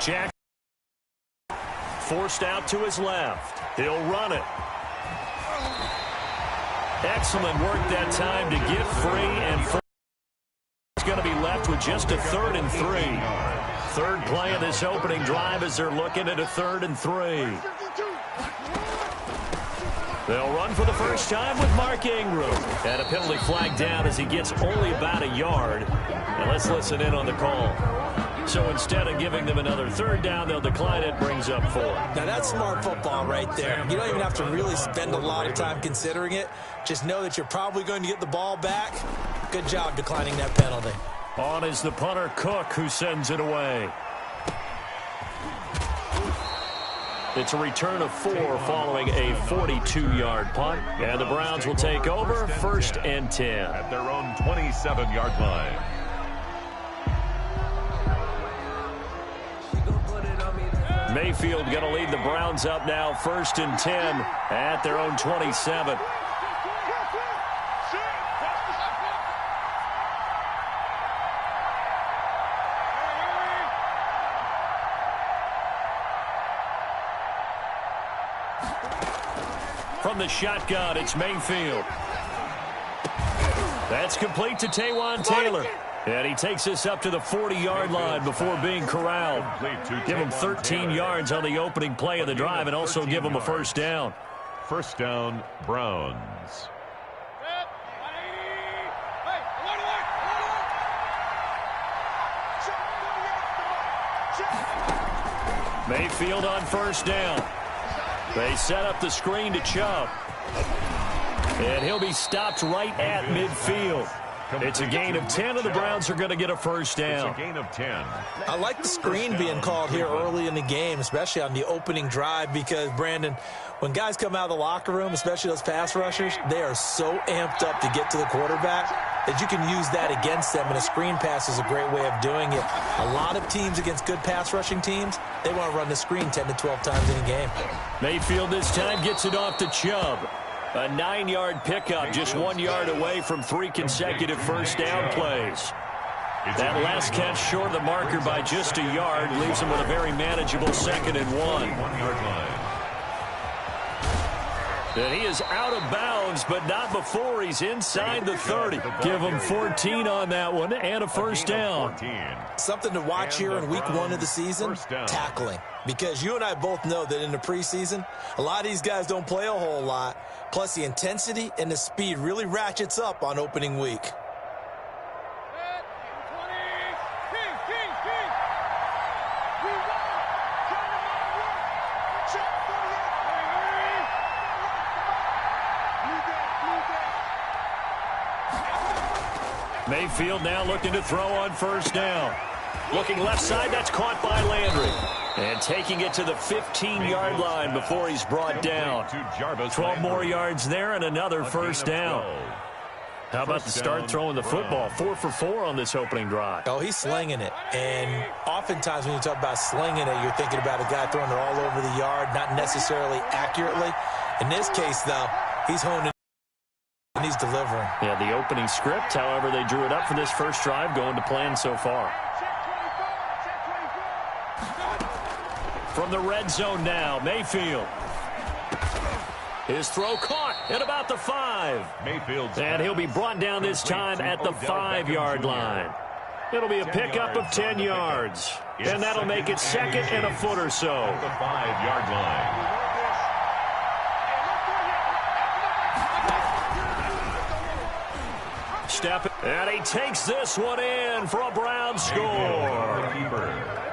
Jack forced out to his left. He'll run it. Excellent work that time to get free, and he's going to be left with just a 3rd and 3. Third play of this opening drive as they're looking at a 3rd and 3. They'll run for the first time with Mark Ingram. And a penalty flag down as he gets only about a yard. And let's listen in on the call. So instead of giving them another 3rd down, they'll decline it, brings up 4. Now that's smart football right there. You don't even have to really spend a lot of time considering it. Just know that you're probably going to get the ball back. Good job declining that penalty. On is the punter, Cook, who sends it away. It's a return of 4 following a 42-yard punt. And the Browns will take over 1st and 10. At their own 27-yard line. Mayfield going to lead the Browns up now 1st and 10 at their own 27. From the shotgun, it's Mayfield. That's complete to Taywan Taylor. And he takes us up to the 40-yard line before being corralled. Give him 13 yards on the opening play of the drive and also give him a 1st down. 1st down, Browns. Mayfield on 1st down. They set up the screen to Chubb. And he'll be stopped right at midfield. It's a gain of 10, and the Browns are going to get a 1st down. It's a gain of 10. I like the screen being called here early in the game, especially on the opening drive, because, Brandon, when guys come out of the locker room, especially those pass rushers, they are so amped up to get to the quarterback that you can use that against them, and a screen pass is a great way of doing it. A lot of teams against good pass rushing teams, they want to run the screen 10 to 12 times in a game. Mayfield this time gets it off to Chubb. A 9-yard pickup, just 1 yard away from 3 consecutive 1st down plays. That last catch short of the marker by just a yard leaves him with a very manageable 2nd and 1. 1-yard line. And he is out of bounds, but not before he's inside the 30. Give him 14 on that one and a 1st down. Something to watch here in week 1 of the season, tackling. Because you and I both know that in the preseason, a lot of these guys don't play a whole lot. Plus, the intensity and the speed really ratchets up on opening week. Mayfield now looking to throw on 1st down. Looking left side, that's caught by Landry. And taking it to the 15-yard line before he's brought down. 12 more yards there and another 1st down. How about the start throwing the football? 4 for 4 on this opening drive. Oh, he's slinging it. And oftentimes when you talk about slinging it, you're thinking about a guy throwing it all over the yard, not necessarily accurately. In this case, though, he's honing and he's delivering. Yeah, the opening script, however, they drew it up for this first drive, going to plan so far. From the red zone now, Mayfield. His throw caught at about the 5. Mayfield's and he'll be brought down this time at the 5-yard line. It'll be a pickup of 10 yards. And that'll make it 2nd and a foot or so. At the 5-yard line. And he takes this one in for a Brown score.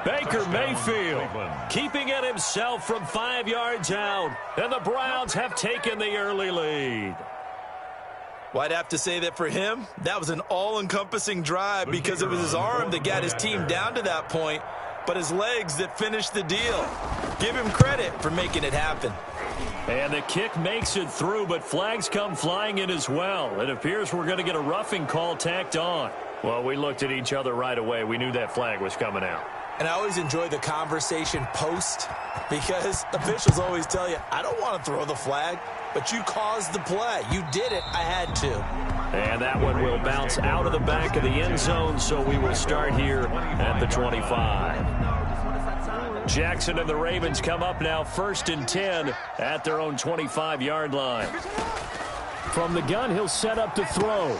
Baker Mayfield keeping it himself from 5 yards out. And the Browns have taken the early lead. Well, I'd have to say that for him, that was an all-encompassing drive because it was his arm that got his team down to that point, but his legs that finished the deal. Give him credit for making it happen. And the kick makes it through, but flags come flying in as well. It appears we're going to get a roughing call tacked on. Well, we looked at each other right away. We knew that flag was coming out. And I always enjoy the conversation post because officials always tell you, I don't want to throw the flag, but you caused the play. You did it. I had to. And that one will bounce out of the back of the end zone, so we will start here at the 25. Jackson and the Ravens come up now 1st and 10 at their own 25-yard line. From the gun, he'll set up to throw.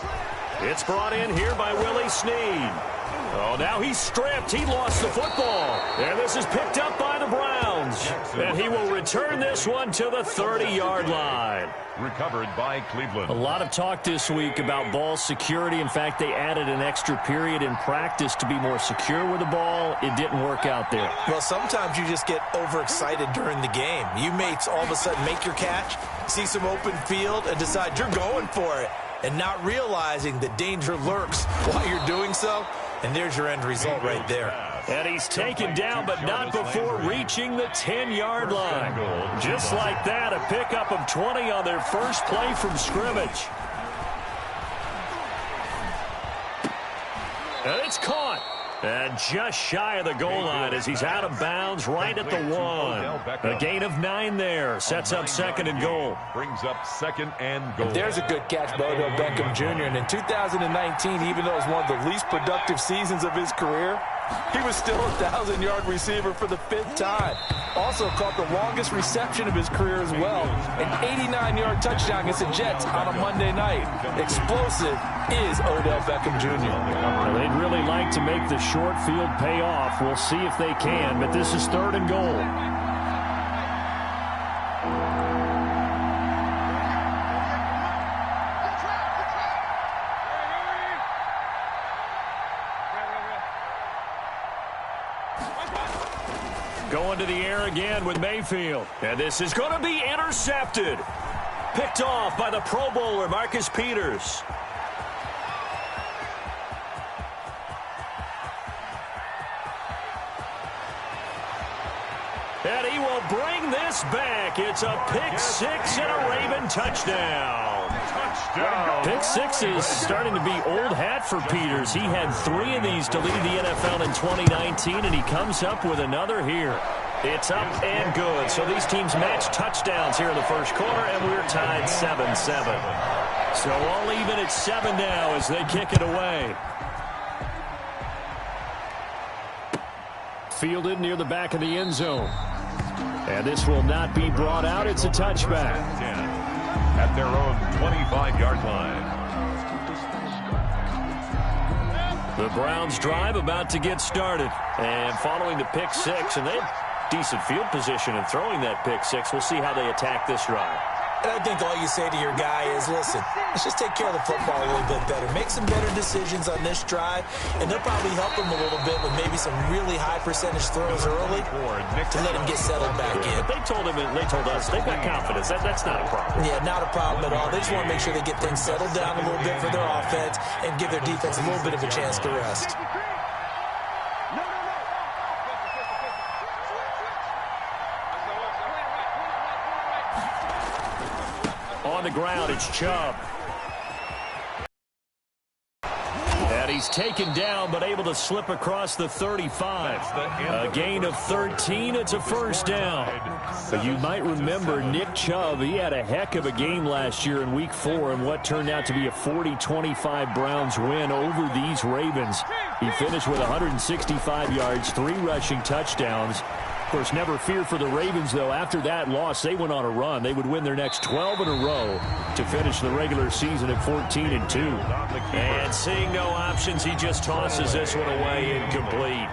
It's brought in here by Willie Snead. Oh, now he's stripped. He lost the football. And this is picked up by the Browns. And he will return this one to the 30-yard line. Recovered by Cleveland. A lot of talk this week about ball security. In fact, they added an extra period in practice to be more secure with the ball. It didn't work out there. Well, sometimes you just get overexcited during the game. You may all of a sudden make your catch, see some open field, and decide you're going for it, and not realizing that danger lurks while you're doing so. And there's your end result right there. And he's taken down, but not before reaching the 10-yard line. Just like that, a pickup of 20 on their first play from scrimmage. And it's caught. And just shy of the goal line as he's out of bounds right at the 1. A gain of 9 there. Sets up 2nd and goal. Brings up 2nd and goal. There's a good catch by Odell Beckham Jr. And in 2019, even though it was one of the least productive seasons of his career, he was still a 1,000-yard receiver for the 5th time. Also caught the longest reception of his career as well. An 89-yard touchdown against the Jets on a Monday night. Explosive is Odell Beckham Jr. Well, they'd really like to make the short field pay off. We'll see if they can, but this is 3rd and goal. Going to the air again with Mayfield. And this is going to be intercepted. Picked off by the Pro Bowler, Marcus Peters. And he will bring this back. It's a pick-6 and a Raven touchdown. Pick-6 is starting to be old hat for Peters. He had 3 of these to lead the NFL in 2019, and he comes up with another here. It's up and good. So these teams match touchdowns here in the first quarter, and we're tied 7-7. So all even at 7 now as they kick it away. Fielded near the back of the end zone. And this will not be brought out. It's a touchback. At their own 25-yard line. The Browns drive about to get started. And following the pick-6, and they have decent field position in throwing that pick-6. We'll see how they attack this drive. And I think all you say to your guy is, listen, let's just take care of the football a little bit better. Make some better decisions on this drive, and they'll probably help him a little bit with maybe some really high percentage throws early to let him get settled back in. But they told him, and they told us, they've got confidence. That's not a problem. Yeah, not a problem at all. They just want to make sure they get things settled down a little bit for their offense and give their defense a little bit of a chance to rest. On the ground, it's Chubb. And he's taken down, but able to slip across the 35. A gain of 13. It's a first down. But you might remember Nick Chubb. He had a heck of a game last year in Week 4 in what turned out to be a 40-25 Browns win over these Ravens. He finished with 165 yards, 3 rushing touchdowns. Of course, never fear for the Ravens, though. After that loss, they went on a run. They would win their next 12 in a row to finish the regular season at 14-2. And seeing no options, he just tosses this one away incomplete.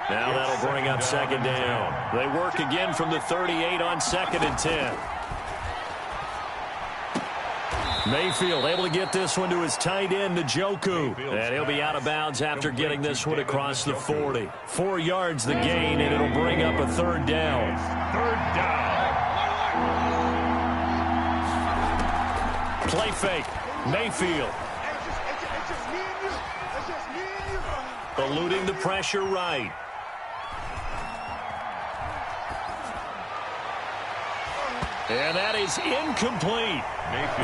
Now that'll bring up 2nd down. They work again from the 38 on 2nd and 10. Mayfield able to get this one to his tight end, Njoku. And he'll be out of bounds after getting this one across the 40. 4 yards the gain, and it'll bring up a 3rd down. 3rd down. Play fake. Mayfield. Eluding the pressure right. And that is incomplete.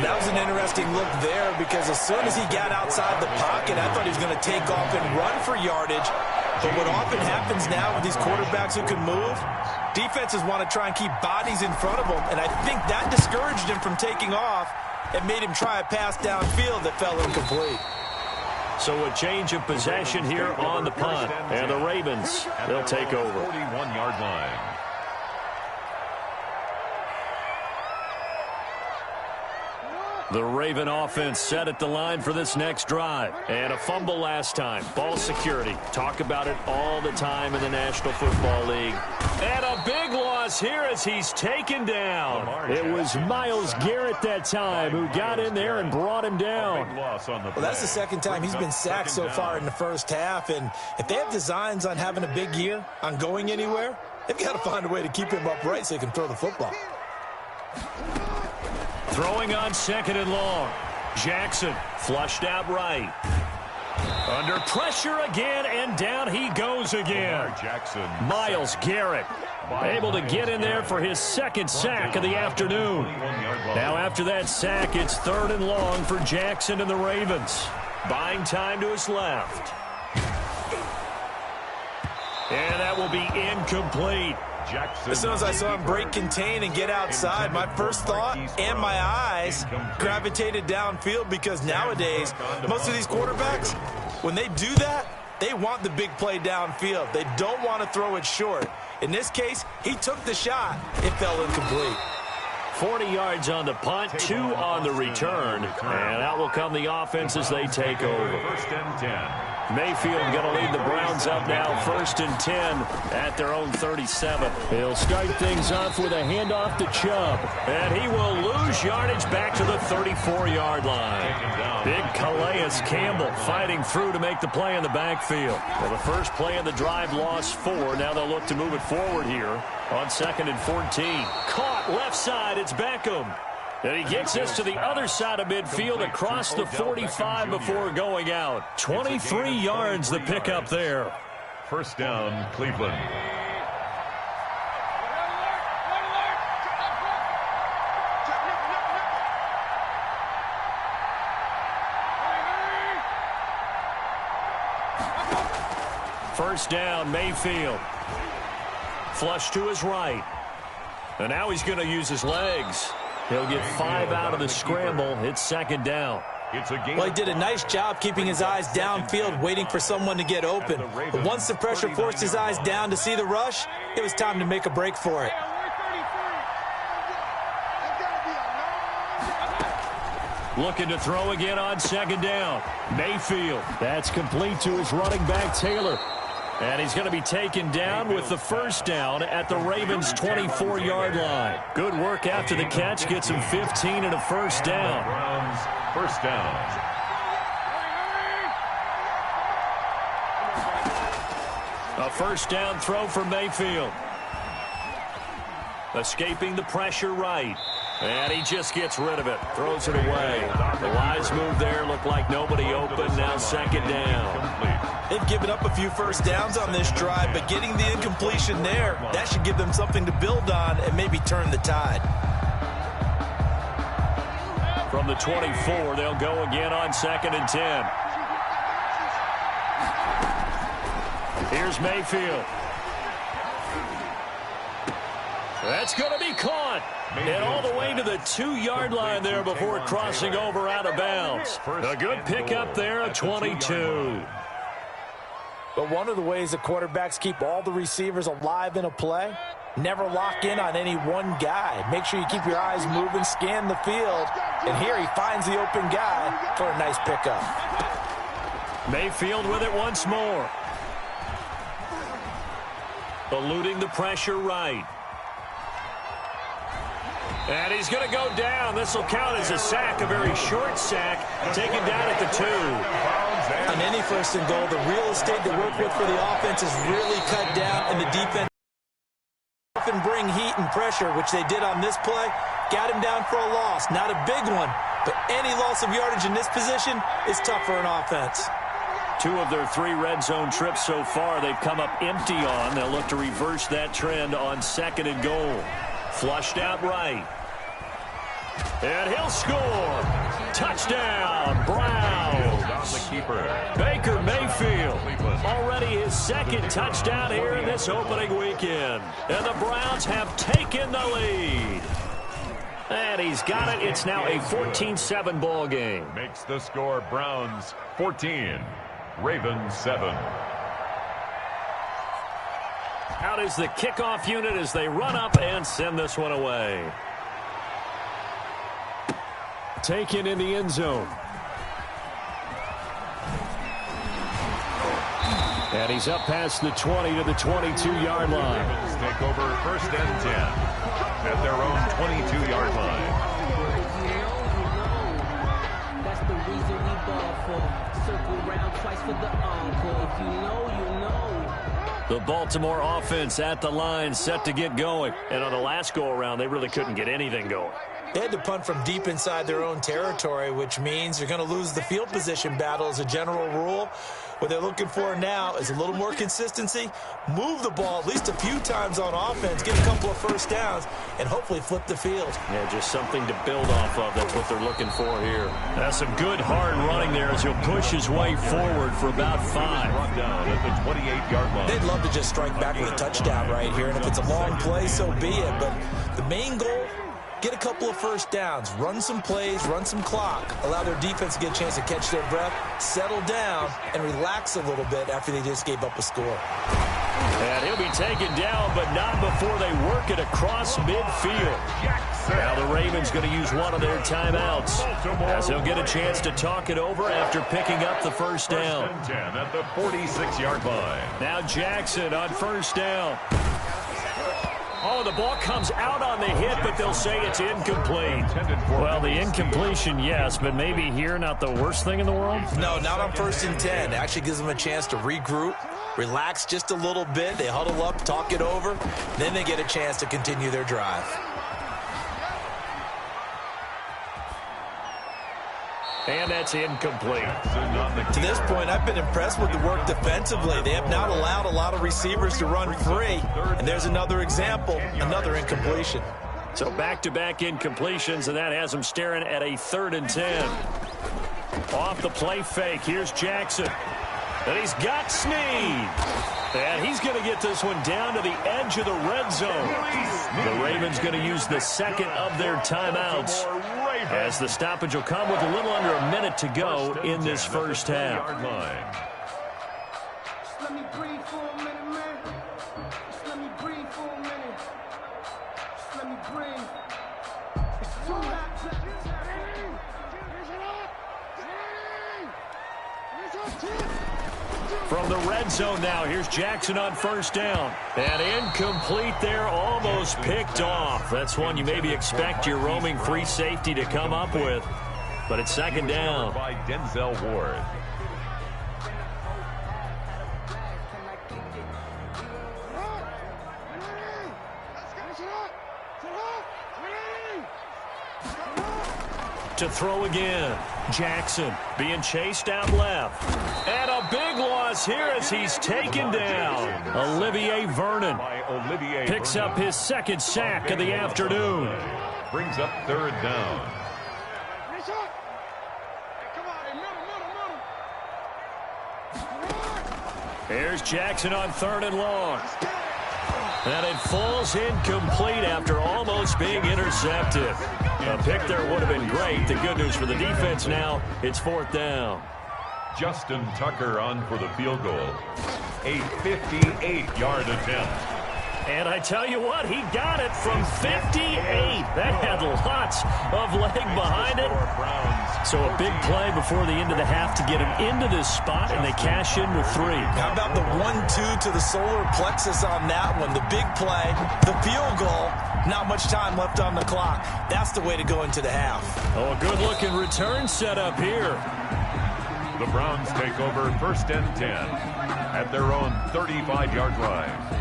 That was an interesting look there because as soon as he got outside the pocket, I thought he was going to take off and run for yardage. But what often happens now with these quarterbacks who can move, defenses want to try and keep bodies in front of them. And I think that discouraged him from taking off and made him try a pass downfield that fell incomplete. So a change of possession here on the punt. And the Ravens, they'll take over. 41-yard line. The Raven offense set at the line for this next drive. And a fumble last time. Ball security. Talk about it all the time in the National Football League. And a big loss here as he's taken down. It was Myles Garrett that time who got in there and brought him down. Well, that's the second time he's been sacked so far in the first half. And if they have designs on having a big year, on going anywhere, they've got to find a way to keep him upright so he can throw the football. Throwing on second and long. Jackson flushed out right. Under pressure again, and down he goes again. Myles Garrett able to get in there for his second sack of the afternoon. Now after that sack, it's third and long for Jackson and the Ravens. Buying time to his left. And that will be incomplete. As soon as I saw him break contain and get outside, my first thought and my eyes gravitated downfield, because nowadays, most of these quarterbacks, when they do that, they want the big play downfield. They don't want to throw it short. In this case, he took the shot. It fell incomplete. 40 yards on the punt, 2 on the return. And out will come the offense as they take over. First and 10. Mayfield going to lead the Browns up now, first and 10 at their own 37. He'll start things off with a handoff to Chubb. And he will lose yardage back to the 34-yard line. Big Calais Campbell fighting through to make the play in the backfield. Well, the first play of the drive lost 4. Now they'll look to move it forward here on second and 14. Caught left side. It's Beckham. And he gets this to the other side of midfield across the 45 before going out. 23 yards the pickup there. First down, Cleveland. First down, Mayfield. Flush to his right. And now he's going to use his legs. He'll get 5 out of the scramble. It's second down. Well, he did a nice job keeping his eyes downfield, waiting for someone to get open. But once the pressure forced his eyes down to see the rush, it was time to make a break for it. Looking to throw again on second down. Mayfield. That's complete to his running back, Taylor. And he's going to be taken down with the first down at the Ravens' 24-yard line. Good work after the catch. Gets him 15 and a first down. First down. A first down throw for Mayfield. Escaping the pressure right. And he just gets rid of it. Throws it away. The wise move there. Looked like nobody open. Now second down. They've given up a few first downs on this drive, but getting the incompletion there, that should give them something to build on and maybe turn the tide. From the 24, they'll go again on second and 10. Here's Mayfield. That's going to be caught. And all the way to the 2-yard line there before crossing over out of bounds. A good pickup there, a 22. But one of the ways the quarterbacks keep all the receivers alive in a play, never lock in on any one guy. Make sure you keep your eyes moving, scan the field. And here he finds the open guy for a nice pickup. Mayfield with it once more. Eluding the pressure right. And he's going to go down. This will count as a sack, a very short sack, taken down at the 2. On any first and goal, the real estate to work with for the offense is really cut down, and the defense often bring heat and pressure, which they did on this play. Got him down for a loss. Not a big one, but any loss of yardage in this position is tough for an offense. 2 of their 3 red zone trips so far they've come up empty on. They'll look to reverse that trend on second and goal. Flushed out right. And he'll score. Touchdown, Browns. Baker Mayfield, already his second touchdown here in this opening weekend. And the Browns have taken the lead. And he's got it. It's now a 14-7 ball game. Makes the score Browns 14, Ravens 7. Out is the kickoff unit as they run up and send this one away. Taken in the end zone. And he's up past the 20 to the 22-yard line. Ravens take over first and 10 at their own 22-yard line. That's the reason we ball for. Circle round twice for the encore. If you know, you know. The Baltimore offense at the line, set to get going. And on the last go-around, they really couldn't get anything going. They had to punt from deep inside their own territory, which means you're going to lose the field position battle as a general rule. What they're looking for now is a little more consistency, move the ball at least a few times on offense, get a couple of first downs, and hopefully flip the field. Yeah, just something to build off of. That's what they're looking for here. That's some good hard running there as he'll push his way forward for about 5. Brought down at the 28-yard line. They'd love to just strike back with a touchdown right here, and if it's a long play, so be it. But the main goal, get a couple of first downs, run some plays, run some clock, allow their defense to get a chance to catch their breath, settle down, and relax a little bit after they just gave up a score. And he'll be taken down, but not before they work it across midfield. Now the Ravens going to use one of their timeouts as they'll get a chance to talk it over after picking up the first down. First and 10 at the 46-yard line. Now Jackson on first down. Oh, the ball comes out on the hit, but they'll say it's incomplete. Well, the incompletion, yes, but maybe here not the worst thing in the world? No, not on first and 10. It actually gives them a chance to regroup, relax just a little bit. They huddle up, talk it over. Then they get a chance to continue their drive. And that's incomplete. To this point, I've been impressed with the work defensively. They have not allowed a lot of receivers to run free. And there's another example, another incompletion. So back-to-back incompletions, and that has them staring at a 3rd and 10. Off the play fake, here's Jackson. And he's got Snead. And he's going to get this one down to the edge of the red zone. The Ravens going to use the second of their timeouts, as the stoppage will come with a little under a minute to go in this first half. Just let me breathe for a minute, man. Just let me breathe for a minute. Just let me breathe. It's too hot. From the red zone now, here's Jackson on first down. And incomplete there, almost picked off. That's one you maybe expect your roaming free safety to come up with. But it's second down. By Denzel Ward. To throw again. Jackson being chased out left. And a big loss here as he's taken down. Olivier Vernon picks up his second sack of the afternoon. Brings up 3rd down. Here's Jackson on 3rd and long. And it falls incomplete after almost being intercepted. A pick there would have been great. The good news for the defense now, it's 4th down. Justin Tucker on for the field goal. A 58-yard attempt. And I tell you what, he got it from 58. That had lots of leg behind it. So a big play before the end of the half to get him into this spot, and they cash in with 3. How about the 1-2 to the solar plexus on that one? The big play, the field goal, not much time left on the clock. That's the way to go into the half. Oh, a good-looking return setup here. The Browns take over first and 10 at their own 35-yard line.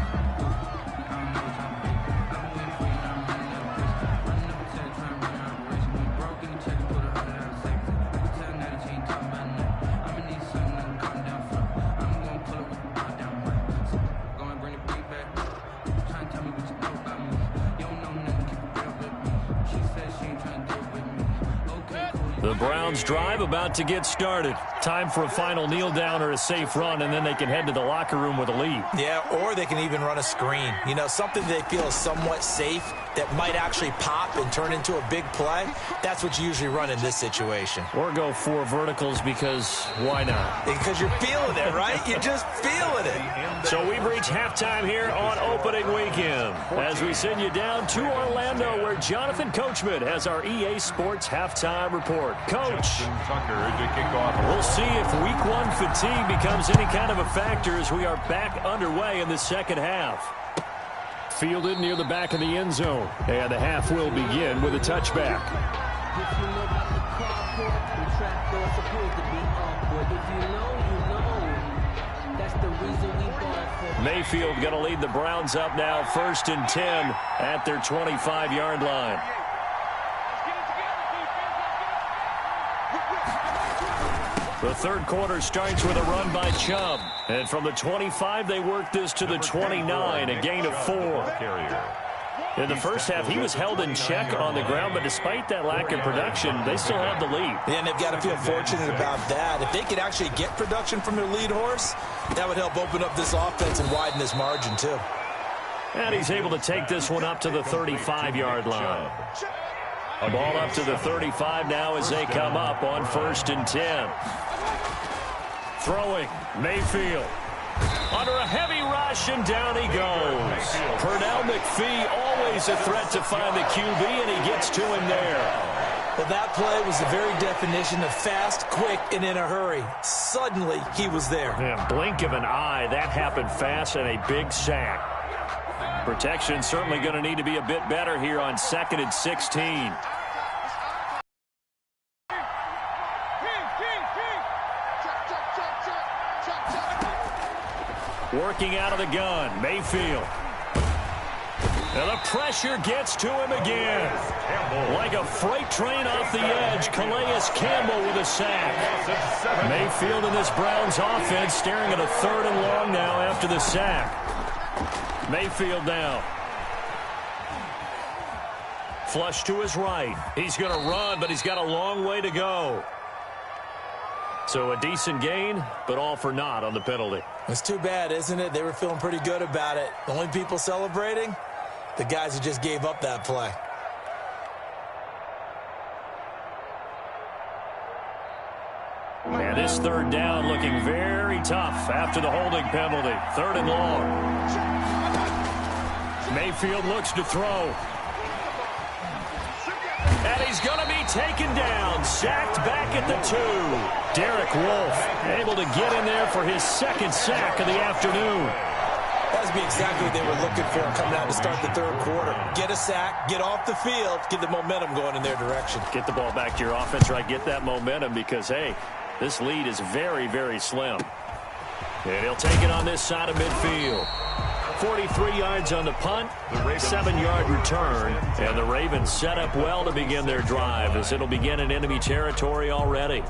The Browns drive about to get started. Time for a final kneel down or a safe run, and then they can head to the locker room with a lead. Yeah, or they can even run a screen. You know, something they feel is somewhat safe that might actually pop and turn into a big play. That's what you usually run in this situation. Or go 4 verticals because why not? Because you're feeling it, right? You're just feeling it. So we've reached halftime here on opening weekend as we send you down to Orlando where Jonathan Coachman has our EA Sports halftime report. Coach, we'll see if week 1 fatigue becomes any kind of a factor as we are back underway in the second half. Fielded near the back of the end zone. And the half will begin with a touchback. Mayfield going to lead the Browns up now, 1st and 10 at their 25-yard line. The third quarter starts with a run by Chubb. And from the 25, they work this to the 29, a gain of 4. In the first half, he was held in check on the ground, but despite that lack of production, they still have the lead. And they've got to feel fortunate about that. If they could actually get production from their lead horse, that would help open up this offense and widen this margin, too. And he's able to take this one up to the 35-yard line. A ball up to the 35 now as they come up on 1st and 10. Throwing, Mayfield. Under a heavy rush, and down he goes. Pernell McPhee, always a threat to find the QB, and he gets to him there. Well, that play was the very definition of fast, quick, and in a hurry. Suddenly, he was there. Yeah, blink of an eye, that happened fast, and a big sack. Protection certainly going to need to be a bit better here on 2nd and 16. Working out of the gun, Mayfield. And the pressure gets to him again. Like a freight train off the edge, Calais Campbell with a sack. Mayfield in this Browns offense staring at a 3rd and long now after the sack. Mayfield down. Flush to his right. He's going to run, but he's got a long way to go. So a decent gain, but all for naught on the penalty. It's too bad, isn't it? They were feeling pretty good about it. The only people celebrating, the guys who just gave up that play. And this 3rd down looking very tough after the holding penalty. 3rd and long. Mayfield looks to throw. And he's going to be taken down, sacked back at the 2. Derek Wolfe able to get in there for his 2nd sack of the afternoon. That would be exactly what they were looking for coming out to start the 3rd quarter. Get a sack, get off the field, get the momentum going in their direction. Get the ball back to your offense, right? Get that momentum because, hey, this lead is very, very slim. And he'll take it on this side of midfield. 43 yards on the punt, 7-yard return, and the Ravens set up well to begin their drive as it'll begin in enemy territory already.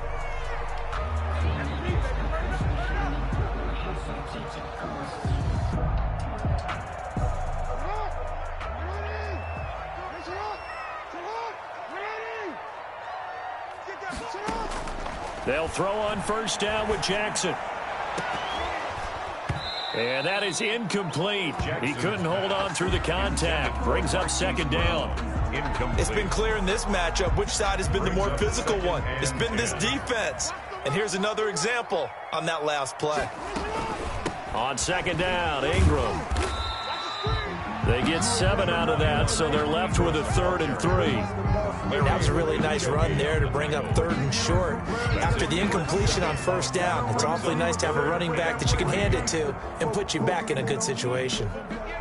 They'll throw on 1st down with Jackson. And that is incomplete. He couldn't hold on through the contact. Brings up 2nd down. It's been clear in this matchup which side has been the more physical one. It's been this defense. And here's another example on that last play. On 2nd down, Ingram. They get 7 out of that, so they're left with a 3rd and 3. That was a really nice run there to bring up 3rd and short. After the incompletion on 1st down, it's awfully nice to have a running back that you can hand it to and put you back in a good situation.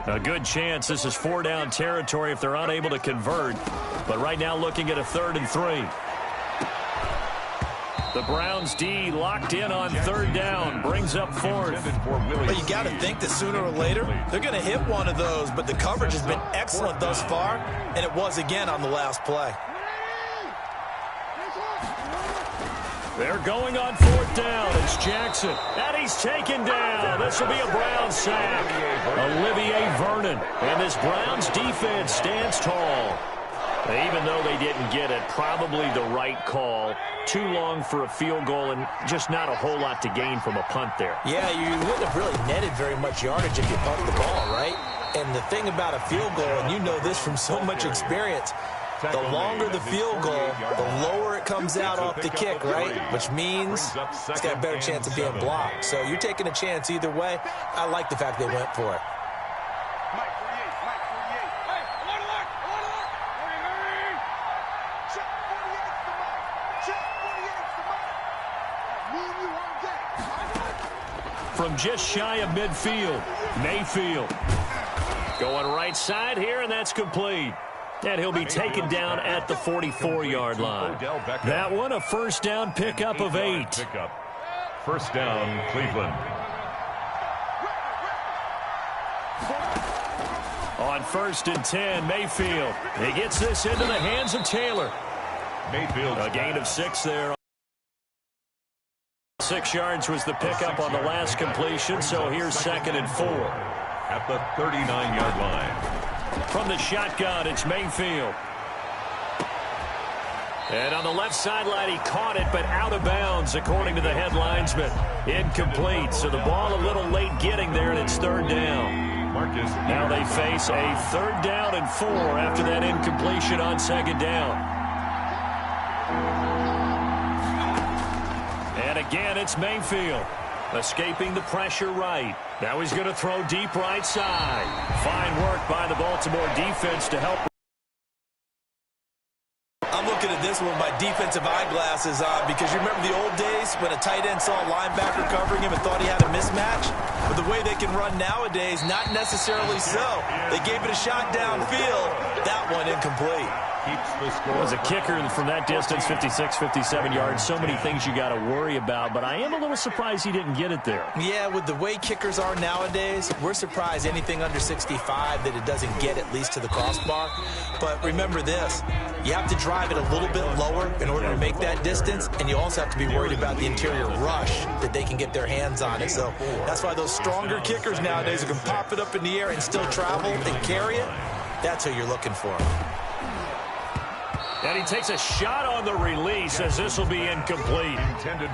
A good chance this is 4-down territory if they're unable to convert. But right now looking at a 3rd and 3. The Browns D locked in on 3rd down. Brings up 4th. But you got to think that sooner or later, they're going to hit one of those. But the coverage has been excellent thus far, and it was again on the last play. They're going on 4th down. It's Jackson. And he's taken down. This will be a Browns sack. Olivier Vernon. And this Browns defense stands tall. Even though they didn't get it, probably the right call. Too long for a field goal and just not a whole lot to gain from a punt there. Yeah, you wouldn't have really netted very much yardage if you punt the ball, right? And the thing about a field goal, and you know this from so much experience, the longer the field goal, the lower it comes out off the kick, right? Which means it's got a better chance of being blocked. So you're taking a chance either way. I like the fact they went for it. From just shy of midfield, Mayfield going right side here, and that's complete. And he'll be taken down at the 44-yard line. That one, a first down pickup of 8. First down, Cleveland. On 1st and 10, Mayfield. He gets this into the hands of Taylor. Mayfield. A gain of 6 there. 6 yards was the pickup on the last completion, so here's 2nd and 4. At the 39-yard line. From the shotgun, it's Mayfield. And on the left sideline, he caught it, but out of bounds, according to the head linesman. Incomplete, so the ball a little late getting there, and it's 3rd down. Now they face a 3rd down and 4 after that incompletion on 2nd down. And again, it's Mayfield. Escaping the pressure right. Now he's going to throw deep right side. Fine work by the Baltimore defense to help. I'm looking at this one with my defensive eyeglasses on because you remember the old days when a tight end saw a linebacker covering him and thought he had a mismatch? But the way they can run nowadays, not necessarily so. They gave it a shot downfield. That one incomplete. As a kicker from that distance, 56, 57 yards, so many things you got to worry about, but I am a little surprised he didn't get it there. Yeah, with the way kickers are nowadays, we're surprised anything under 65 that it doesn't get at least to the crossbar. But remember this, you have to drive it a little bit lower in order to make that distance, and you also have to be worried about the interior rush that they can get their hands on it. So that's why those stronger kickers nowadays who can pop it up in the air and still travel and carry it, that's who you're looking for. And he takes a shot on the release as this will be incomplete.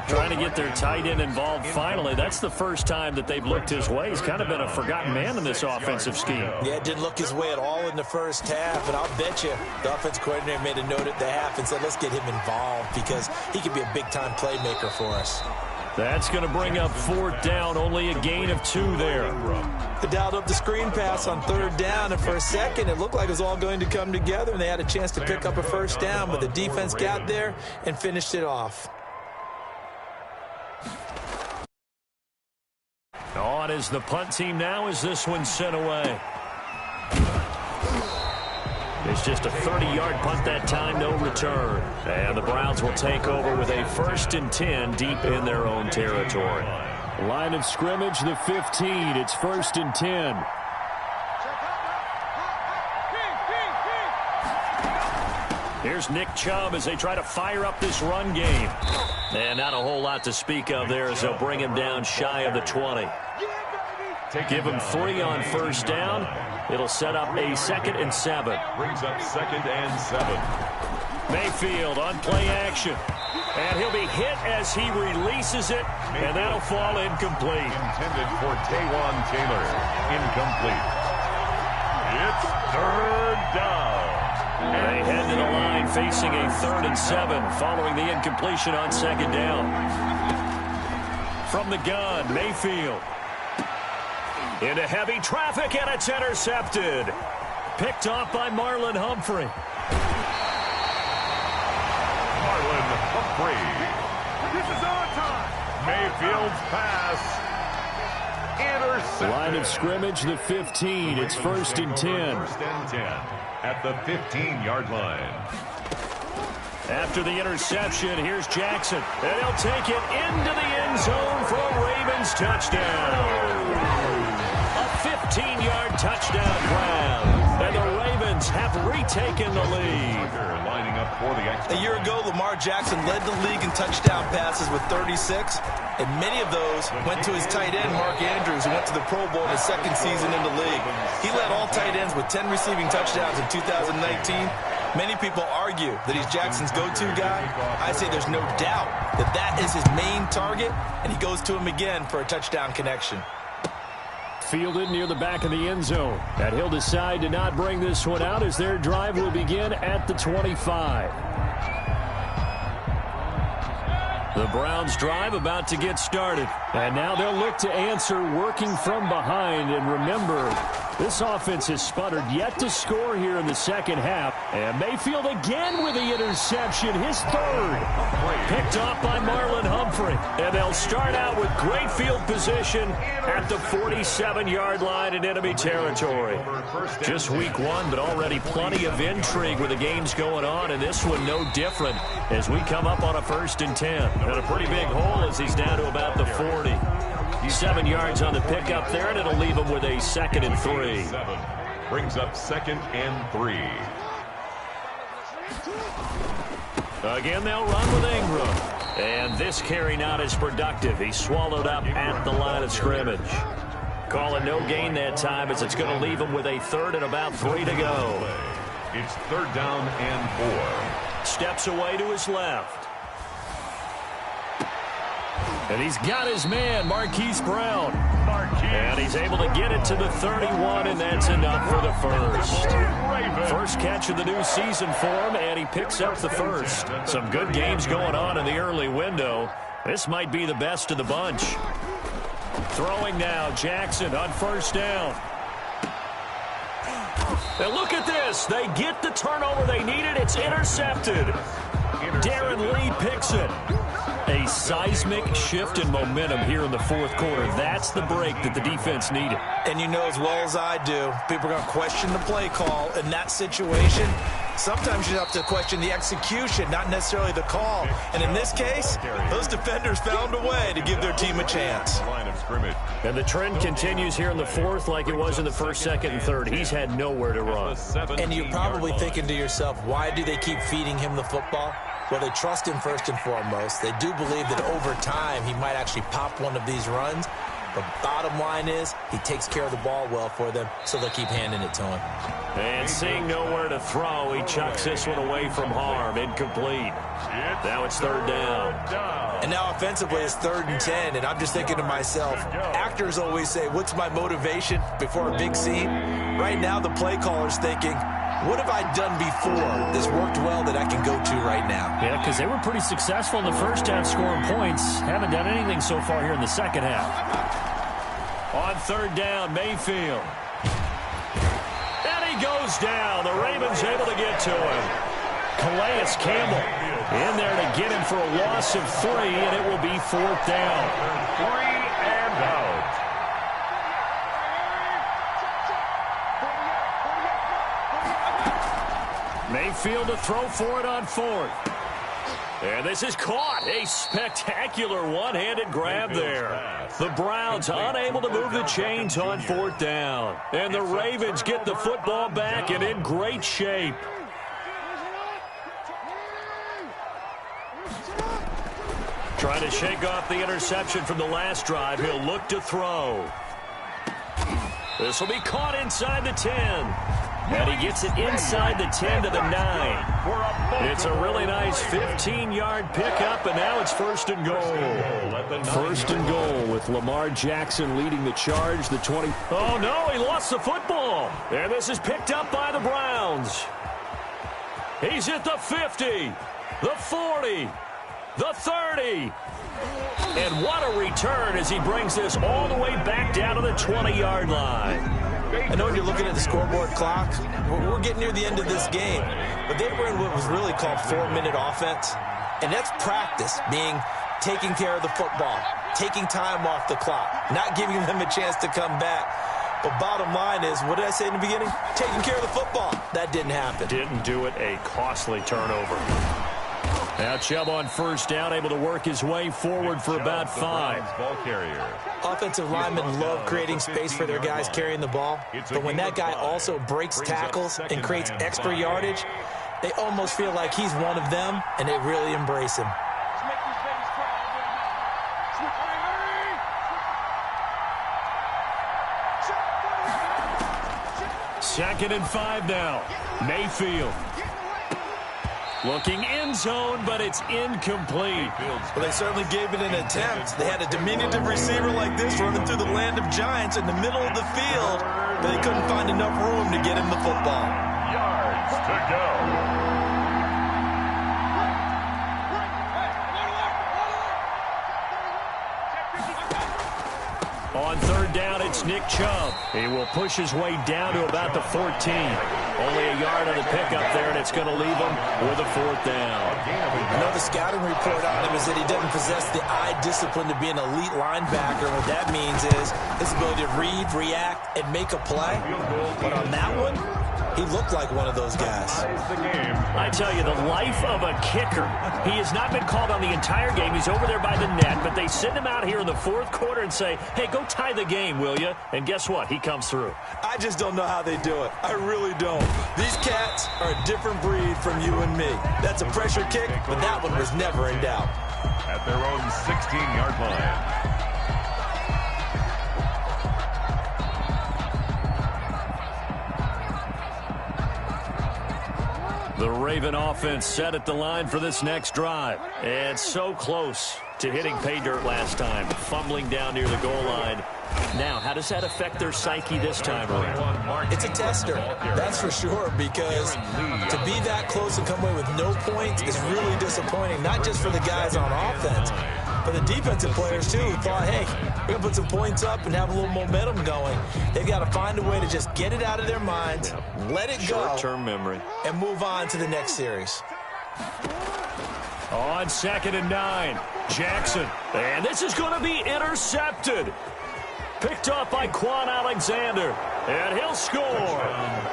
Trying to get their tight end involved finally. That's the first time that they've looked his way. He's kind of been a forgotten man in this offensive scheme. Yeah, it didn't look his way at all in the first half, and I'll bet you the offense coordinator made a note at the half and said, let's get him involved because he could be a big-time playmaker for us. That's going to bring up 4th down, only a gain of 2 there. They dialed up the screen pass on 3rd down, and for a second it looked like it was all going to come together, and they had a chance to pick up a first down, but the defense got there and finished it off. On is the punt team now as this one's sent away. It's just a 30-yard punt that time, no return. And the Browns will take over with a 1st and 10 deep in their own territory. Line of scrimmage, the 15. It's 1st and 10. Here's Nick Chubb as they try to fire up this run game. And not a whole lot to speak of there as they'll bring him down shy of the 20. Give him 3 on 1st down. It'll set up a 2nd and 7. Brings up 2nd and 7. Mayfield on play action. And he'll be hit as he releases it, and that'll fall incomplete. Intended for Taywan Taylor. Incomplete. It's 3rd down. They head to the line facing a 3rd and 7 following the incompletion on 2nd down. From the gun, Mayfield. Into heavy traffic, and it's intercepted. Picked off by Marlon Humphrey. Marlon Humphrey. This is our time. Mayfield's pass. Intercepted. Line of scrimmage, the 15. It's 1st and 10. 1st and 10 at the 15-yard line. After the interception, here's Jackson. And he'll take it into the end zone for a Ravens touchdown. A 15-yard touchdown grab. And the Ravens have retaken the lead. Lining up for the A year ago, Lamar Jackson led the league in touchdown passes with 36, and many of those went to his tight end, Mark Andrews, who went to the Pro Bowl in his 2nd season in the league. He led all tight ends with 10 receiving touchdowns in 2019. Many people argue that he's Jackson's go-to guy. I say there's no doubt that that is his main target, and he goes to him again for a touchdown connection. Fielded near the back of the end zone. And he'll decide to not bring this one out as their drive will begin at the 25. The Browns drive about to get started. And now they'll look to answer working from behind. And remember, this offense has sputtered yet to score here in the second half. And Mayfield again with the interception, his third. Picked off by Marlon Humphrey. And they'll start out with great field position at the 47-yard line in enemy territory. Just week one, but already plenty of intrigue with the games going on. And this one no different as we come up on a 1st and 10. And a pretty big hole as he's down to about the 40. 7 yards on the pickup there, and it'll leave him with a 2nd and 3. Brings up 2nd and 3. Again, they'll run with Ingram. And this carry not as productive. He's swallowed up at the line of scrimmage. Calling no gain that time as it's going to leave him with a 3rd and about 3 to go. It's 3rd down and 4. Steps away to his left. And he's got his man, Marquise Brown. And he's able to get it to the 31, and that's enough for the first. First catch of the new season for him, and he picks up the first. Some good games going on in the early window. This might be the best of the bunch. Throwing now, Jackson on 1st down. And look at this. They get the turnover they needed. It's intercepted. Darren Lee picks it. A seismic shift in momentum here in the 4th quarter. That's the break that the defense needed. And you know as well as I do, people are going to question the play call in that situation. Sometimes you have to question the execution, not necessarily the call. And in this case, those defenders found a way to give their team a chance. And the trend continues here in the 4th like it was in the 1st, 2nd, and 3rd. He's had nowhere to run. And you're probably thinking to yourself, why do they keep feeding him the football? Well, they trust him first and foremost. They do believe that over time he might actually pop one of these runs. The bottom line is he takes care of the ball well for them, so they'll keep handing it to him. And seeing nowhere to throw, he chucks this one away from harm. Incomplete. Now it's 3rd down. And now offensively it's 3rd and 10, and I'm just thinking to myself, actors always say, what's my motivation before a big scene? Right now the play caller's thinking, what have I done before this worked well that I can go to right now? Yeah, because they were pretty successful in the 1st half scoring points. Haven't done anything so far here in the 2nd half. On 3rd down, Mayfield. And he goes down. The Ravens able to get to him. Calais Campbell in there to get him for a loss of 3, and it will be 4th down. 3 and out. Mayfield to throw for it on 4th. And this is caught. A spectacular one-handed grab there. The Browns unable to move the chains on 4th down. And the Ravens get the football back and in great shape. Trying to shake off the interception from the last drive. He'll look to throw. This will be caught inside the 10. And he gets it inside the 10 to the 9. It's a really nice 15-yard pickup, and now it's 1st and goal. 1st and goal with Lamar Jackson leading the charge. The 20. Oh, no, he lost the football. And this is picked up by the Browns. He's at the 50, the 40, the 30. And what a return as he brings this all the way back down to the 20-yard line. I know when you're looking at the scoreboard clock, we're getting near the end of this game. But they were in what was really called 4-minute offense. And that's practice, being taking care of the football, taking time off the clock, not giving them a chance to come back. But bottom line is, what did I say in the beginning? Taking care of the football. That didn't happen. Didn't do it. A costly turnover. Now Chubb on 1st down, able to work his way forward for about 5. Offensive linemen love creating space for their guys carrying the ball. But when that guy also breaks tackles and creates extra yardage, they almost feel like he's one of them, and they really embrace him. Second and 5 now. Mayfield. Looking end zone, but it's incomplete. Well, they certainly gave it an attempt. They had a diminutive receiver like this running through the land of giants in the middle of the field, but they couldn't find enough room to get him the football. Yards to go. On third down, it's Nick Chubb. He will push his way down to about the 14. Only a yard on the pickup there, and it's going to leave him with a fourth down. I know the scouting report on him is that he doesn't possess the eye discipline to be an elite linebacker. What that means is his ability to read, react, and make a play. But on that one, he looked like one of those guys. I tell you, the life of a kicker. He has not been called on the entire game. He's over there by the net, but they send him out here in the fourth quarter and say, hey, go tie the game, will you? And guess what? He comes through. I just don't know how they do it. I really don't. These cats are a different breed from you and me. That's a pressure kick, but that one was never in doubt. At their own 16-yard line. The Raven offense set at the line for this next drive. And so close to hitting pay dirt last time, fumbling down near the goal line. Now, how does that affect their psyche this time around? It's a tester, that's for sure, because to be that close and come away with no points is really disappointing, not just for the guys on offense, but the defensive players, too, who thought, hey, we're going to put some points up and have a little momentum going. They've got to find a way to just get it out of their minds, let it go, short-term memory, and move on to the next series. On 2nd and 9, Jackson. And this is going to be intercepted. Picked up by Quan Alexander. And he'll score.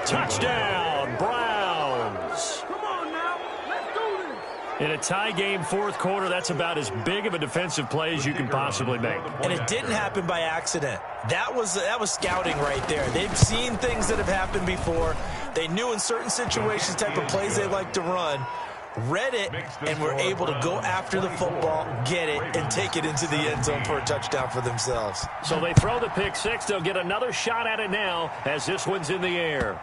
Touchdown, Browns. Come on now, let's do this. In a tie game fourth quarter, that's about as big of a defensive play as you can possibly make. And it didn't happen by accident. That was scouting right there. They've seen things that have happened before. They knew in certain situations type of plays they like to run. Read it, and were able to go after the football, get it, and take it into the end zone for a touchdown for themselves. So they throw the pick six. They'll get another shot at it now as this one's in the air.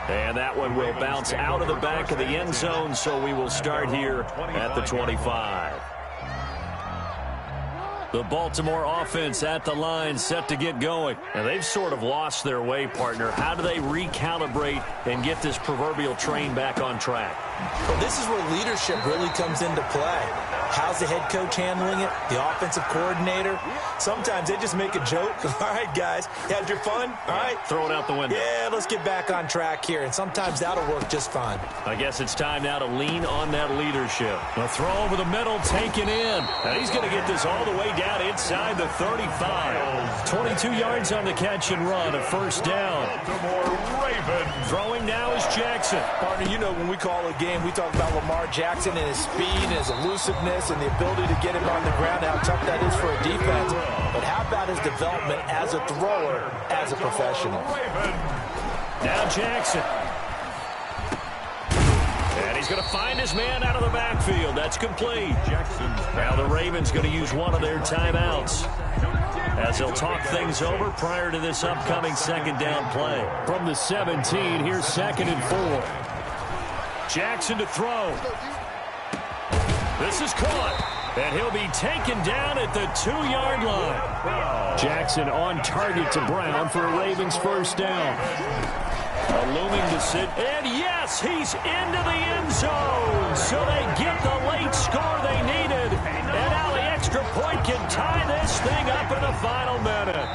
And that one will bounce out of the back of the end zone, so we will start here at the 25. The Baltimore offense at the line, set to get going. And they've sort of lost their way, partner. How do they recalibrate and get this proverbial train back on track? Well, this is where leadership really comes into play. How's the head coach handling it? The offensive coordinator? Sometimes they just make a joke. All right, guys, you had your fun? All right. Throw it out the window. Yeah, let's get back on track here. And sometimes that'll work just fine. I guess it's time now to lean on that leadership. A throw over the middle, taken in. And he's going to get this all the way down inside the 35. 22 yards on the catch and run, a first down. Throwing now is Jackson. Partner, you know when we call a game, we talk about Lamar Jackson and his speed and his elusiveness and the ability to get him on the ground, how tough that is for a defense. But how about his development as a thrower, as a professional? Now Jackson. And he's going to find his man out of the backfield. That's complete. Now the Ravens going to use one of their timeouts as they'll talk things over prior to this upcoming second down play. From the 17, here's 2nd and 4. Jackson to throw. This is caught, and he'll be taken down at the 2-yard line. Jackson on target to Brown for a Ravens first down. A looming decision, and yes, he's into the end zone. So they get the late score they needed, and now the extra point can tie this thing up in the final minute.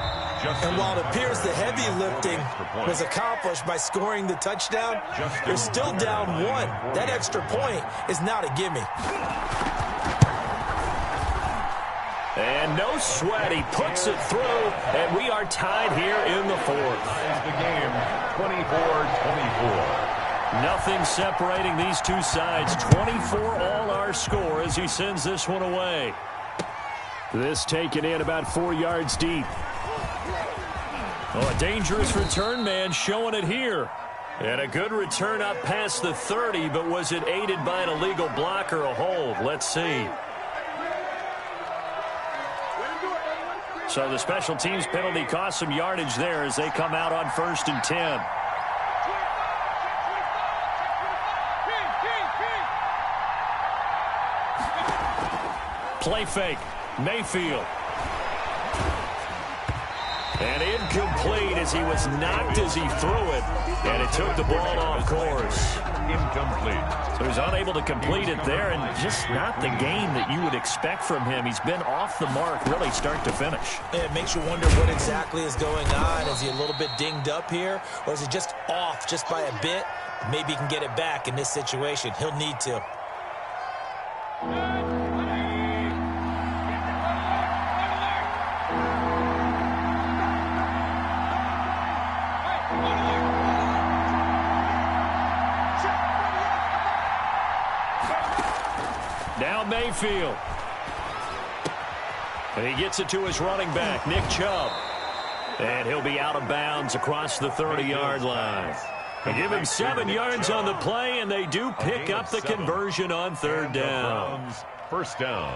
And while it appears the heavy lifting was accomplished by scoring the touchdown, they're still down one. That extra point is not a gimme. And no sweat, he puts it through, and we are tied here in the fourth. The game, 24-24. Nothing separating these two sides. 24 all our score as he sends this one away. This taken in about 4 yards deep. Oh, a dangerous return man showing it here. And a good return up past the 30, but was it aided by an illegal block or a hold? Let's see. So the special teams penalty cost some yardage there as they come out on 1st and 10. Play fake. Mayfield. And incomplete as he was knocked as he threw it. And it took the ball off course. Incomplete. So he's unable to complete it there, and just not the game that you would expect from him. He's been off the mark really start to finish. It makes you wonder what exactly is going on. Is he a little bit dinged up here, or is he just off just by a bit? Maybe he can get it back in this situation. He'll need to. Now Mayfield. And he gets it to his running back, Nick Chubb. And he'll be out of bounds across the 30-yard line. They give him 7 yards on the play, and they do pick up the conversion on third down. First down.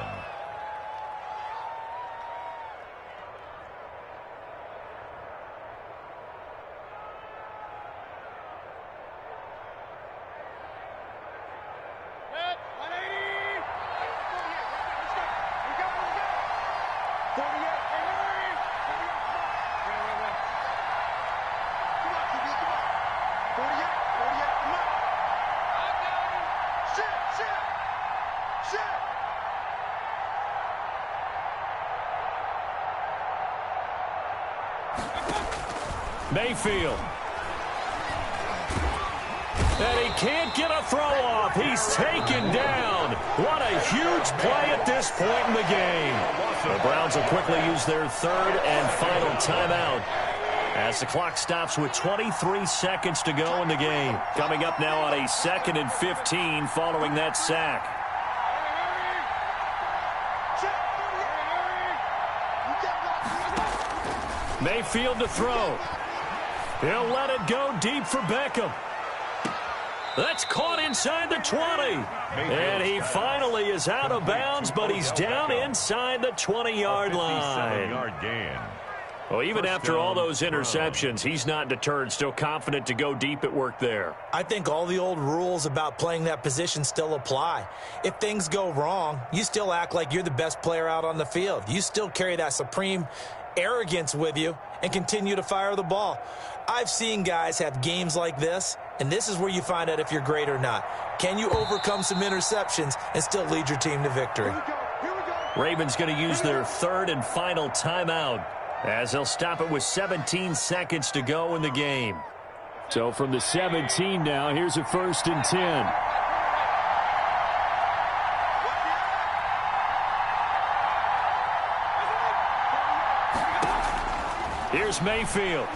Mayfield. And he can't get a throw off. He's taken down. What a huge play at this point in the game. The Browns will quickly use their third and final timeout as the clock stops with 23 seconds to go in the game. Coming up now on a 2nd and 15 following that sack. Mayfield to throw. He'll let it go deep for Beckham. That's caught inside the 20. And he finally is out of bounds, but he's down inside the 20-yard line. Well, even after all those interceptions, he's not deterred, still confident to go deep at work there. I think all the old rules about playing that position still apply. If things go wrong, you still act like you're the best player out on the field. You still carry that supreme arrogance with you and continue to fire the ball. I've seen guys have games like this, and this is where you find out if you're great or not. Can you overcome some interceptions and still lead your team to victory? Ravens going to use their third and final timeout as they'll stop it with 17 seconds to go in the game. So from the 17 now, here's a 1st and 10. Here's Mayfield.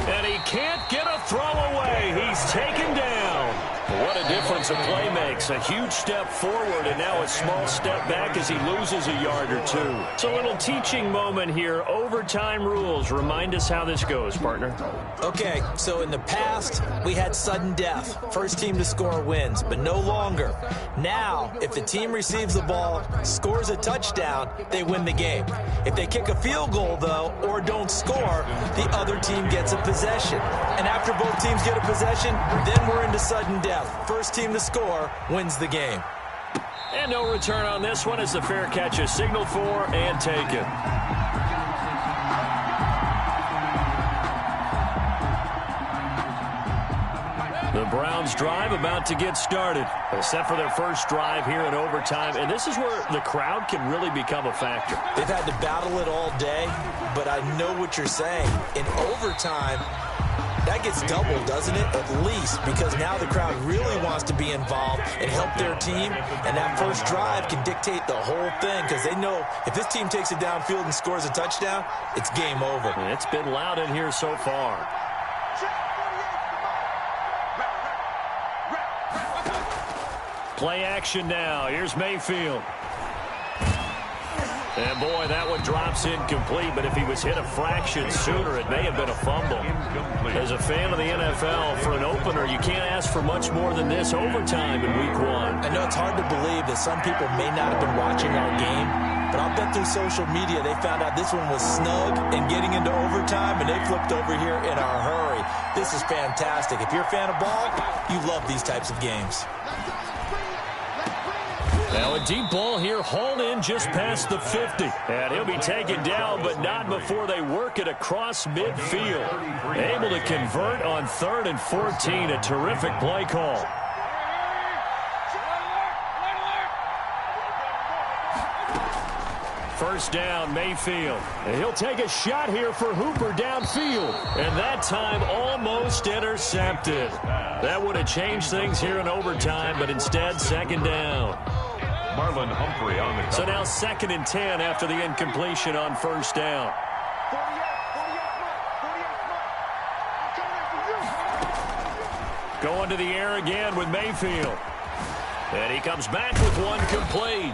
And he can't get a throw away. He's taken down. What a difference a play makes. A huge step forward and now a small step back as he loses a yard or two. It's a little teaching moment here. Overtime rules. Remind us how this goes, partner. Okay, so in the past, we had sudden death. First team to score wins, but no longer. Now, if the team receives the ball, scores a touchdown, they win the game. If they kick a field goal, though, or don't score, the other team gets a possession. And after both teams get a possession, then we're into sudden death. First team to score wins the game. And no return on this one as the fair catch is signaled for and taken. The Browns drive about to get started. They're set for their first drive here in overtime, and this is where the crowd can really become a factor. They've had to battle it all day, but I know what you're saying. In overtime, that gets doubled, doesn't it? At least, because now the crowd really wants to be involved and help their team, and that first drive can dictate the whole thing because they know if this team takes it downfield and scores a touchdown, it's game over. And it's been loud in here so far. Play action now. Here's Mayfield. And, boy, that one drops incomplete, but if he was hit a fraction sooner, it may have been a fumble. As a fan of the NFL, for an opener, you can't ask for much more than this overtime in Week 1. I know it's hard to believe that some people may not have been watching our game, but I'll bet through social media they found out this one was snug and getting into overtime, and they flipped over here in a hurry. This is fantastic. If you're a fan of ball, you love these types of games. Now a deep ball here, hauled in just past the 50. And he'll be taken down, but not before they work it across midfield. Able to convert on 3rd and 14. A terrific play call. First down, Mayfield. And he'll take a shot here for Hooper downfield. And that time almost intercepted. That would have changed things here in overtime, but instead, second down. Marlon Humphrey on the cover. So now 2nd and 10 after the incompletion on first down. Going to the air again with Mayfield. And he comes back with one complete.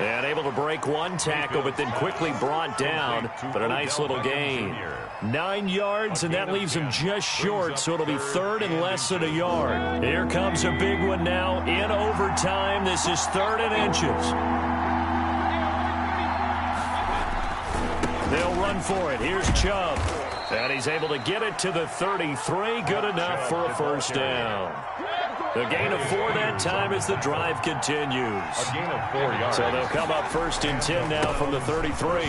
And able to break one tackle, but then quickly brought down. But a nice little gain. 9 yards, and that leaves him just short, so it'll be 3rd and less than a yard. Here comes a big one now in overtime. This is 3rd and inches. They'll run for it. Here's Chubb. And he's able to get it to the 33. Good enough for a first down. The gain of 4 that time as the drive continues. A gain of 4 yards. So they'll come up 1st and 10 now from the 33.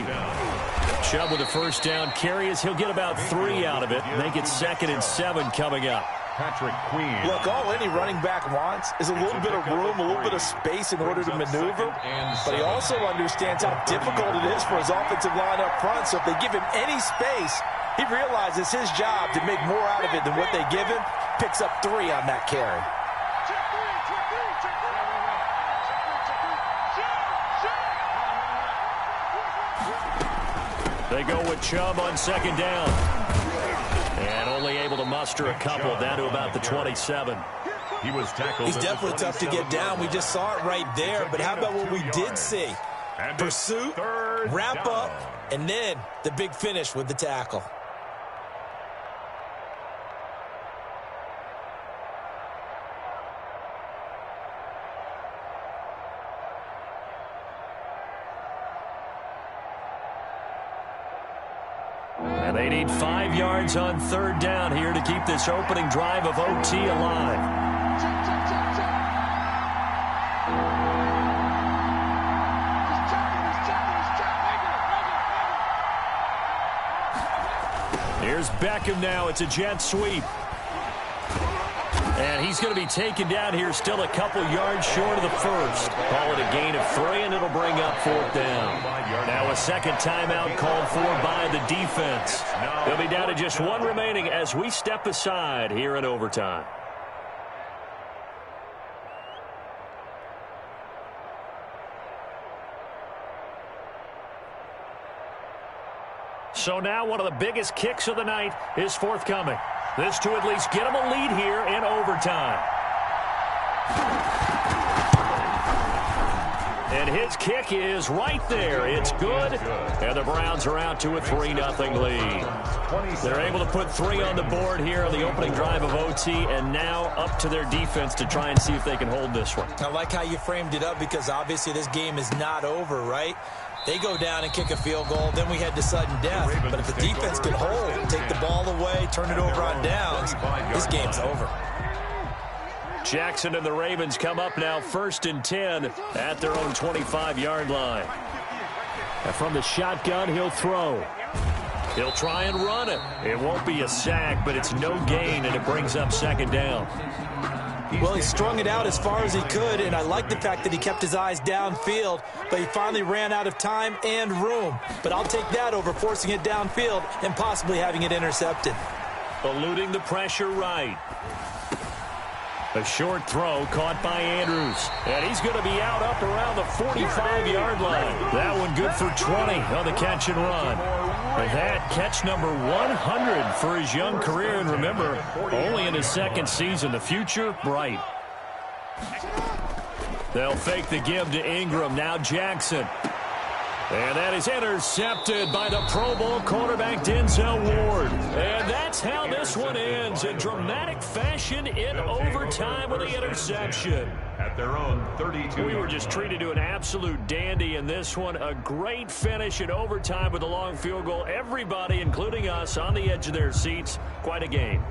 Chubb with the first down carry as he'll get about 3 out of it. Make it 2nd and 7 coming up. Patrick Queen. Look, all any running back wants is a little bit of room, a little bit of space in order to maneuver. But he also understands how difficult it is for his offensive line up front. So if they give him any space, he realizes his job to make more out of it than what they give him. Picks up 3 on that carry. They go with Chubb on 2nd down. And only able to muster a couple down to about the 27. He was tackled. He's definitely tough to get down. We just saw it right there. But how about what we did see? Pursuit, wrap up, and then the big finish with the tackle. And they need 5 yards on 3rd down here to keep this opening drive of OT alive. Here's Beckham now. It's a jet sweep. And he's going to be taken down here still a couple yards short of the first. Call it a gain of 3, and it'll bring up 4th down. Now a second timeout called for by the defense. They'll be down to just 1 remaining as we step aside here in overtime. So now one of the biggest kicks of the night is forthcoming. This to at least get him a lead here in overtime. And his kick is right there. It's good. And the Browns are out to a 3-0 lead. They're able to put 3 on the board here on the opening drive of OT, and now up to their defense to try and see if they can hold this one. I like how you framed it up because obviously this game is not over, right? They go down and kick a field goal, then we head to sudden death. But if the defense can hold, take the ball away, turn it over on downs, this game's over. Jackson and the Ravens come up now 1st and 10 at their own 25-yard line. And from the shotgun, he'll throw. He'll try and run it. It won't be a sack, but it's no gain, and it brings up 2nd down. Well, he strung it out as far as he could, and I like the fact that he kept his eyes downfield, but he finally ran out of time and room. But I'll take that over forcing it downfield and possibly having it intercepted. Eluding the pressure right. A short throw caught by Andrews. And he's going to be out up around the 45-yard line. That one good for 20 on the catch and run. And that catch number 100 for his young career. And remember, only in his 2nd season. The future, bright. They'll fake the give to Ingram. Now Jackson. And that is intercepted by the Pro Bowl quarterback Denzel Ward. And that's how this one ends in dramatic fashion in overtime with the interception. At their own 32. We were just treated to an absolute dandy in this one. A great finish in overtime with a long field goal. Everybody, including us, on the edge of their seats. Quite a game.